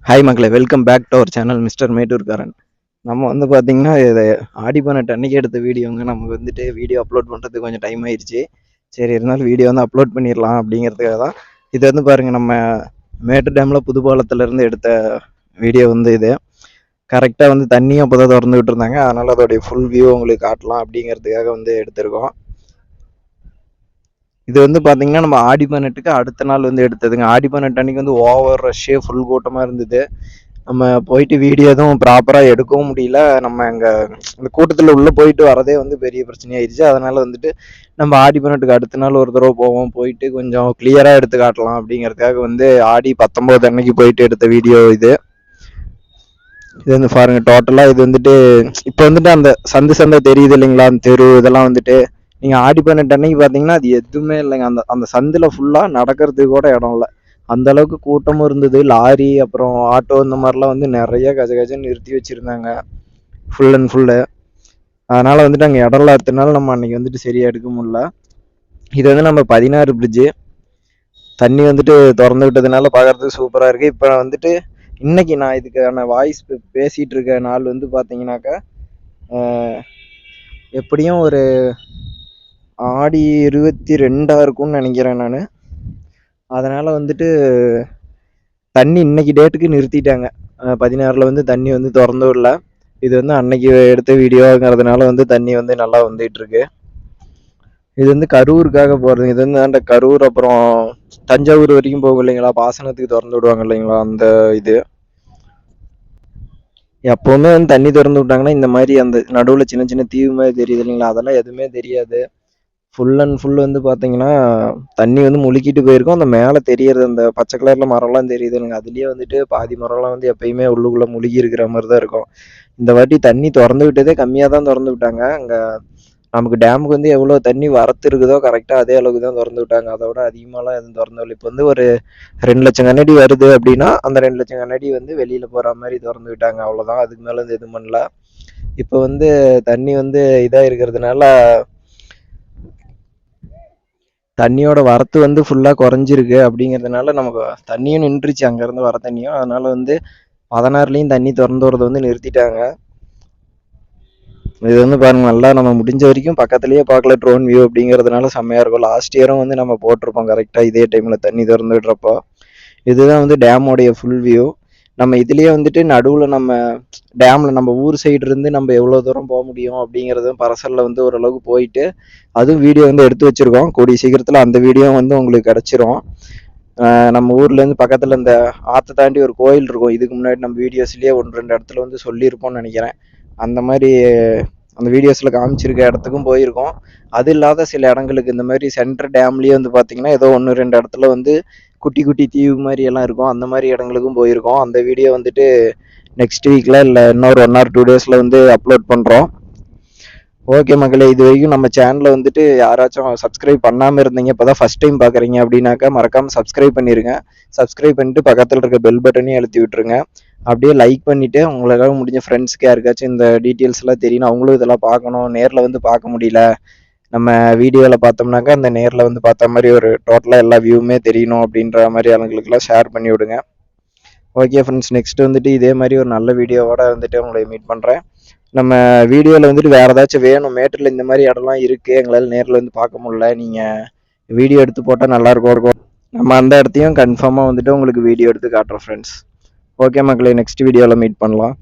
Hi மக்களே, welcome back to our channel mister Metturkaran. நம்ம வந்து பார்த்தீங்கன்னா, இது ஆடி 18 அன்னைக்கு எடுத்த வீடியோங்க. நமக்கு வந்துட்டு வீடியோ அப்லோட் பண்ணுறதுக்கு கொஞ்சம் டைம் ஆயிடுச்சு. சரி, இருந்தாலும் வீடியோ வந்து அப்லோட் பண்ணிடலாம் அப்படிங்கிறதுக்காக தான். இது வந்து பாருங்கள், நம்ம மேட்டூர் டேமில் புதுப்பாலத்துலேருந்து எடுத்த வீடியோ வந்து இது. கரெக்டாக வந்து தண்ணியும் அப்போ தான் திறந்து விட்டுருந்தாங்க. அதனால் அதோடைய ஃபுல் வியூ உங்களுக்கு காட்டலாம் அப்படிங்கிறதுக்காக வந்து எடுத்திருக்கோம். இது வந்து பார்த்தீங்கன்னா, நம்ம ஆடி 18க்கு அடுத்த நாள் வந்து எடுத்ததுங்க. ஆடி 18 அன்னைக்கு வந்து ஓவர் ரஷ்ஷு, ஃபுல் கூட்டமாக இருந்தது. நம்ம போயிட்டு வீடியோ எதுவும் ப்ராப்பராக எடுக்கவும் முடியல. நம்ம அங்கே அந்த கூட்டத்தில் உள்ளே போயிட்டு வரதே வந்து பெரிய பிரச்சனையாயிருச்சு. அதனால் வந்துட்டு நம்ம ஆடி 18க்கு அடுத்த நாள் ஒரு தடவை போவோம். போயிட்டு கொஞ்சம் கிளியராக எடுத்து காட்டலாம் அப்படிங்கிறதுக்காக வந்து ஆடி 19 அன்னைக்கு போயிட்டு எடுத்த வீடியோ இது. இது வந்து பாருங்க, டோட்டலாக இது வந்துட்டு இப்போ வந்துட்டு அந்த சந்தை தெரியுது இல்லைங்களா, அந்த தெரு இதெல்லாம் வந்துட்டு நீங்கள் ஆடி 18 அன்னைக்கு பார்த்தீங்கன்னா அது எதுவுமே இல்லைங்க. அந்த அந்த சந்தில் ஃபுல்லாக நடக்கிறதுக்கு கூட இடம் இல்லை. அந்த அளவுக்கு கூட்டமும் இருந்தது. லாரி அப்புறம் ஆட்டோ இந்த மாதிரிலாம் வந்து நிறைய கஜன்னு நிறுத்தி வச்சுருந்தாங்க, ஃபுல் அண்ட் ஃபுல்லு. அதனால் வந்துட்டு அங்கே இடம் இல்லாததுனால நம்ம அன்றைக்கி வந்துட்டு சரியாக எடுக்க முடியல. இது வந்து நம்ம 16 பிரிட்ஜு. தண்ணி வந்துட்டு திறந்து விட்டதுனால பார்க்குறதுக்கு சூப்பராக இருக்குது. இப்போ வந்துட்டு இன்னைக்கு நான் இதுக்கான வாய்ஸ் பேசிகிட்டு இருக்க நாள் வந்து பார்த்தீங்கன்னாக்கா எப்படியும் ஒரு ஆடி 22 இருக்கும்னு நினைக்கிறேன் நான். அதனால் வந்துட்டு தண்ணி இன்னைக்கு டேட்டுக்கு நிறுத்திட்டாங்க. 16ல் வந்து தண்ணி வந்து திறந்து விடல. இது வந்து அன்னைக்கு எடுத்த வீடியோங்கிறதுனால வந்து தண்ணி வந்து நல்லா வந்துட்டு இருக்கு. இது வந்து கரூருக்காக போகிறது. இது வந்து அந்த கரூர் அப்புறம் தஞ்சாவூர் வரைக்கும் போகும் இல்லைங்களா, பாசனத்துக்கு திறந்து விடுவாங்க இல்லைங்களா, அந்த இது. எப்போவுமே வந்து தண்ணி திறந்து விட்டாங்கன்னா இந்த மாதிரி அந்த நடுவில் சின்ன சின்ன தீவு மாதிரி தெரியுது இல்லைங்களா, அதெல்லாம் எதுவுமே தெரியாது. ஃபுல் அண்ட் ஃபுல் வந்து பார்த்தீங்கன்னா தண்ணி வந்து முழுக்கிட்டு போயிருக்கும். அந்த மேலே தெரியறது அந்த பச்சை கலரில் மரம்லாம் தெரியுது இல்லைங்க, அதுலேயே வந்துட்டு பாதி மரம்லாம் வந்து எப்பயுமே உள்ளுக்குள்ளே முழுகி இருக்கிற மாதிரி தான் இருக்கும். இந்த வாட்டி தண்ணி திறந்து விட்டதே கம்மியாக தான் திறந்து விட்டாங்க. அங்கே நமக்கு டேமுக்கு வந்து எவ்வளோ தண்ணி வரத்து இருக்குதோ கரெக்டாக அதே அளவுக்கு தான் திறந்து விட்டாங்க. அதோட அதிகமாகலாம் எதுவும் திறந்து விடல. இப்போ வந்து ஒரு 2 லட்சம் கண்ணாடி வருது அப்படின்னா அந்த 2 லட்சம் கண்ணாடி வந்து வெளியில் போகிற மாதிரி திறந்து விட்டாங்க, அவ்வளோதான். அதுக்கு மேலே வந்து எதுவும் பண்ணல. இப்போ வந்து தண்ணி வந்து இதாக இருக்கிறதுனால தண்ணியோட வரத்து வந்து ஃபுல்லாக குறைஞ்சிருக்கு. அப்படிங்கிறதுனால நமக்கு தண்ணியும் நின்றுச்சு, அங்கேருந்து வர தண்ணியும். அதனால் வந்து 16லையும் தண்ணி திறந்து வரதை வந்து நிறுத்திட்டாங்க. இது வந்து பாருங்க, நல்லா நம்ம முடிஞ்ச வரைக்கும் பக்கத்துலேயே பார்க்கல ட்ரோன் வியூ அப்படிங்கிறதுனால செம்மையாக இருக்கும். லாஸ்ட் இயரும் வந்து நம்ம போட்டிருப்போம் கரெக்டாக இதே டைமில் தண்ணி திறந்து விடுறப்போ. இதுதான் வந்து டேமோடைய ஃபுல் வியூ. நம்ம இதுலேயே வந்துட்டு நடுவில் நம்ம டேமில் நம்ம ஊர் சைடு இருந்து நம்ம எவ்வளோ தூரம் போக முடியும் அப்படிங்கிறதும் பரசலில் வந்து ஓரளவுக்கு போயிட்டு அதுவும் வீடியோ வந்து எடுத்து வச்சுருக்கோம். கூடிய சீக்கிரத்தில் அந்த வீடியோ வந்து உங்களுக்கு கிடச்சிரும். நம்ம ஊர்லேருந்து பக்கத்தில் இந்த ஆற்றை தாண்டி ஒரு கோயில் இருக்கும். இதுக்கு முன்னாடி நம்ம வீடியோஸ்லேயே 1-2 இடத்துல வந்து சொல்லியிருப்போம்னு நினைக்கிறேன். அந்த மாதிரி அந்த வீடியோஸில் காமிச்சிருக்க இடத்துக்கும் போயிருக்கோம். அது இல்லாத சில இடங்களுக்கு இந்த மாதிரி சென்ட்ரல் டேம்லேயே வந்து பார்த்திங்கன்னா ஏதோ 1-2 இடத்துல வந்து குட்டி குட்டி தீவு மாதிரி எல்லாம் இருக்கும். அந்த மாதிரி இடங்களுக்கும் போயிருக்கோம். அந்த வீடியோ வந்துட்டு நெக்ஸ்ட் வீக்கில் இல்லை இன்னொரு 1 or 2 daysல வந்து அப்லோட் பண்ணுறோம். ஓகே மக்களே, இது வரைக்கும் நம்ம சேனலை வந்துட்டு யாராச்சும் சப்ஸ்கிரைப் பண்ணாமல் இருந்தீங்க, இப்போ தான் ஃபஸ்ட் டைம் பார்க்குறீங்க அப்படின்னாக்கா மறக்காமல் சப்ஸ்கிரைப் பண்ணிடுங்க. சப்ஸ்கிரைப் பண்ணிட்டு பக்கத்தில் இருக்க பெல் பட்டனையும் அழுத்தி விட்டுருங்க. அப்படியே லைக் பண்ணிவிட்டு உங்களால் முடிஞ்ச ஃப்ரெண்ட்ஸ்க்கு யாருக்காச்சும் இந்த டீட்டெயில்ஸ்லாம் தெரியணும், அவங்களும் இதெல்லாம் பார்க்கணும், நேரில் வந்து பார்க்க முடியல, நம்ம வீடியோவில் பார்த்தோம்னாக்கா அந்த நேரில் வந்து பார்த்த மாதிரி ஒரு டோட்டலாக எல்லா வியூவுமே தெரியணும் அப்படின்ற மாதிரி ஆளுங்களுக்கெல்லாம் ஷேர் பண்ணி விடுங்க. ஓகே ஃப்ரெண்ட்ஸ், நெக்ஸ்ட் வந்துட்டு இதே மாதிரி ஒரு நல்ல வீடியோவோட வந்துட்டு உங்களை மீட் பண்ணுறேன். நம்ம வீடியோவில் வந்துட்டு வேறு ஏதாச்சும் வேணும், மேட்டரில் இந்த மாதிரி இடம்லாம் இருக்குது எங்களால் நேரில் வந்து பார்க்க முடியல, நீங்கள் வீடியோ எடுத்து போட்டால் நல்லாயிருக்கும், நம்ம அந்த இடத்தையும் கன்ஃபார்மாக வந்துட்டு உங்களுக்கு வீடியோ எடுத்து காட்டுறோம் ஃப்ரெண்ட்ஸ். ஓகே மக்களே, நெக்ஸ்ட் வீடியோவில் மீட் பண்ணலாம்.